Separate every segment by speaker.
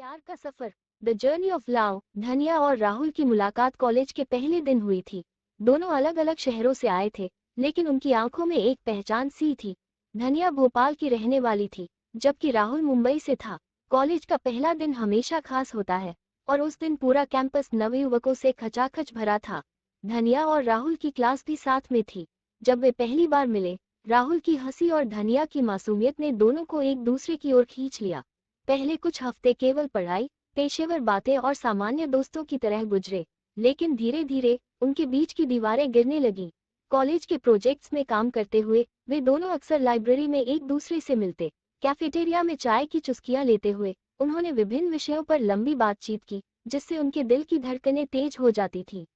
Speaker 1: प्यार का suffer the journey of love. धनिया और राहुल की मुलाकात कॉलेज के पहले दिन हुई थी। दोनों अलग अलग शहरों से आए थे, लेकिन उनकी आंखों में एक पहचान सी थी। धनिया भोपाल की रहने वाली थी, जबकि राहुल मुंबई से था। कॉलेज का पहला दिन हमेशा खास होता है, और उस दिन पूरा कैंपस नवयुवकों से खचाखच भरा था। धनिया और राहुल की क्लास भी साथ में थी। जब वे पहली बार मिले, राहुल की हंसी और धनिया की मासूमियत ने दोनों को एक दूसरे की ओर खींच लिया। पहले कुछ हफ्ते केवल पढ़ाई, पेशेवर बातें और सामान्य दोस्तों की तरह गुजरे, लेकिन धीरे धीरे उनके बीच की दीवारें गिरने लगीं। कॉलेज के प्रोजेक्ट्स में काम करते हुए वे दोनों अक्सर लाइब्रेरी में एक दूसरे से मिलते। कैफेटेरिया में चाय की चुस्कियां लेते हुए उन्होंने विभिन्न विषयों पर लंबी बातचीत की, जिससे उनके दिल की धड़कनें तेज हो जाती थी।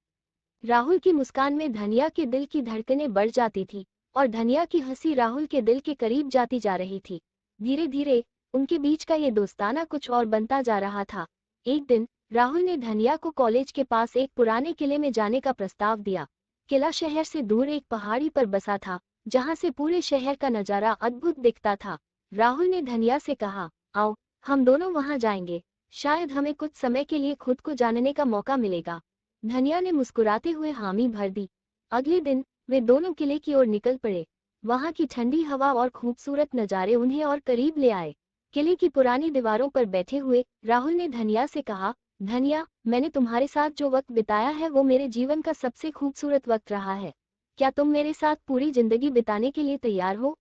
Speaker 1: राहुल की मुस्कान में धनिया के दिल की धड़कनें बढ़ जाती थी, और धनिया की हंसी राहुल के दिल के करीब जाती जा रही थी। धीरे धीरे उनके बीच का ये दोस्ताना कुछ और बनता जा रहा था। एक दिन राहुल ने धनिया को कॉलेज के पास एक पुराने किले में जाने का प्रस्ताव दिया। किला शहर से दूर एक पहाड़ी पर बसा था, जहां से पूरे शहर का नजारा अद्भुत दिखता था। राहुल ने धनिया से कहा, आओ, हम दोनों वहां जाएंगे। शायद हमें कुछ समय के लिए खुद को जानने का मौका मिलेगा। धनिया ने मुस्कुराते हुए हामी भर दी। अगले दिन वे दोनों किले की ओर निकल पड़े। वहां की ठंडी हवा और खूबसूरत नजारे उन्हें और करीब ले आए। किले की पुरानी दीवारों पर बैठे हुए राहुल ने धनिया से कहा, धनिया, मैंने तुम्हारे साथ जो वक्त बिताया है वो मेरे जीवन का सबसे खूबसूरत वक्त रहा है। क्या तुम मेरे साथ पूरी जिंदगी बिताने के लिए तैयार हो?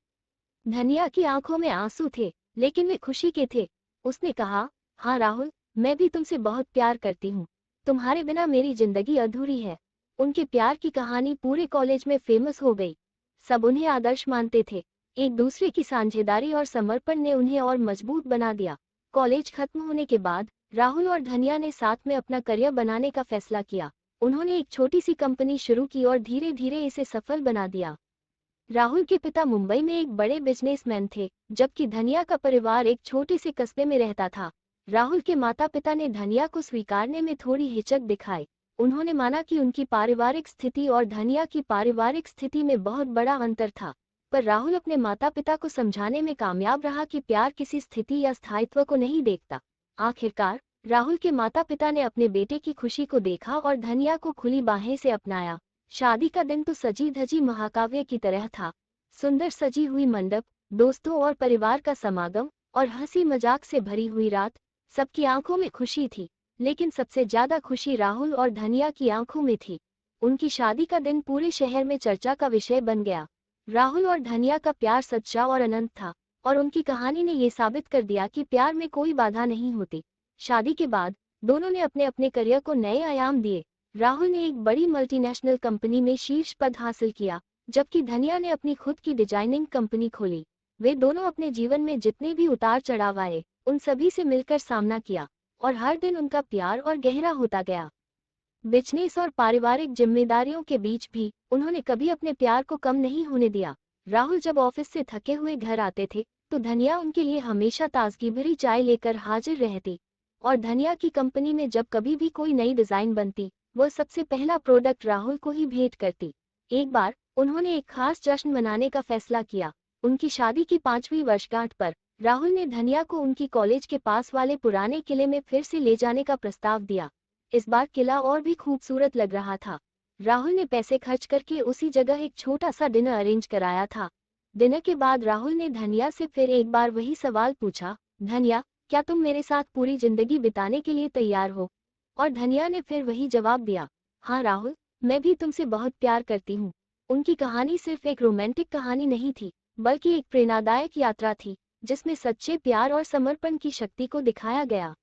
Speaker 1: धनिया की आंखों में आंसू थे, लेकिन वे खुशी के थे। उसने कहा, हाँ राहुल, मैं भी तुमसे बहुत प्यार करती हूँ। तुम्हारे बिना मेरी जिंदगी अधूरी है। उनके प्यार की कहानी पूरे कॉलेज में फेमस हो गई। सब उन्हें आदर्श मानते थे। एक दूसरे की साझेदारी और समर्पण ने उन्हें और मजबूत बना दिया। कॉलेज खत्म होने के बाद राहुल और धनिया ने साथ में अपना करियर बनाने का फैसला किया। उन्होंने एक छोटी सी कंपनी शुरू की और धीरे धीरे इसे सफल बना दिया। राहुल के पिता मुंबई में एक बड़े बिजनेसमैन थे, जबकि धनिया का परिवार एक छोटे से कस्बे में रहता था। राहुल के माता पिता ने धनिया को स्वीकारने में थोड़ी हिचक दिखाई। उन्होंने माना कि उनकी पारिवारिक स्थिति और धनिया की पारिवारिक स्थिति में बहुत बड़ा अंतर था। पर राहुल अपने माता पिता को समझाने में कामयाब रहा कि प्यार किसी स्थिति या स्थायित्व को नहीं देखता। आखिरकार राहुल के माता पिता ने अपने बेटे की खुशी को देखा और धनिया को खुली बाहें से अपनाया। शादी का दिन तो सजी धजी महाकाव्य की तरह था। सुंदर सजी हुई मंडप, दोस्तों और परिवार का समागम, और हंसी मजाक से भरी हुई रात। सबकी आंखों में खुशी थी, लेकिन सबसे ज्यादा खुशी राहुल और धनिया की आंखों में थी। उनकी शादी का दिन पूरे शहर में चर्चा का विषय बन गया। राहुल और धनिया का प्यार सच्चा और अनंत था, और उनकी कहानी ने यह साबित कर दिया कि प्यार में कोई बाधा नहीं होती। शादी के बाद दोनों ने अपने अपने करियर को नए आयाम दिए। राहुल ने एक बड़ी मल्टीनेशनल कंपनी में शीर्ष पद हासिल किया, जबकि धनिया ने अपनी खुद की डिजाइनिंग कंपनी खोली। वे दोनों अपने जीवन में जितने भी उतार चढ़ाव आए, उन सभी से मिलकर सामना किया, और हर दिन उनका प्यार और गहरा होता गया। बिजनेस और पारिवारिक जिम्मेदारियों के बीच भी उन्होंने कभी अपने प्यार को कम नहीं होने दिया। राहुल जब ऑफिस से थके हुए घर आते थे, तो धनिया उनके लिए हमेशा ताजगी भरी चाय लेकर हाजिर रहती। और धनिया की कंपनी में जब कभी भी कोई नई डिजाइन बनती, वो सबसे पहला प्रोडक्ट राहुल को ही भेंट करती। एक बार उन्होंने एक खास जश्न मनाने का फैसला किया। उनकी शादी की 5वीं वर्षगांठ पर राहुल ने धनिया को उनकी कॉलेज के पास वाले पुराने किले में फिर से ले जाने का प्रस्ताव दिया। इस बार किला और भी खूबसूरत लग रहा था। राहुल ने पैसे खर्च करके उसी जगह एक छोटा सा डिनर अरेंज कराया था। डिनर के बाद राहुल ने धनिया से फिर एक बार वही सवाल पूछा, धनिया, क्या तुम मेरे साथ पूरी जिंदगी बिताने के लिए तैयार हो? और धनिया ने फिर वही जवाब दिया, हाँ राहुल, मैं भी तुमसे बहुत प्यार करती हूँ। उनकी कहानी सिर्फ एक रोमांटिक कहानी नहीं थी, बल्कि एक प्रेरणादायक यात्रा थी, जिसमें सच्चे प्यार और समर्पण की शक्ति को दिखाया गया।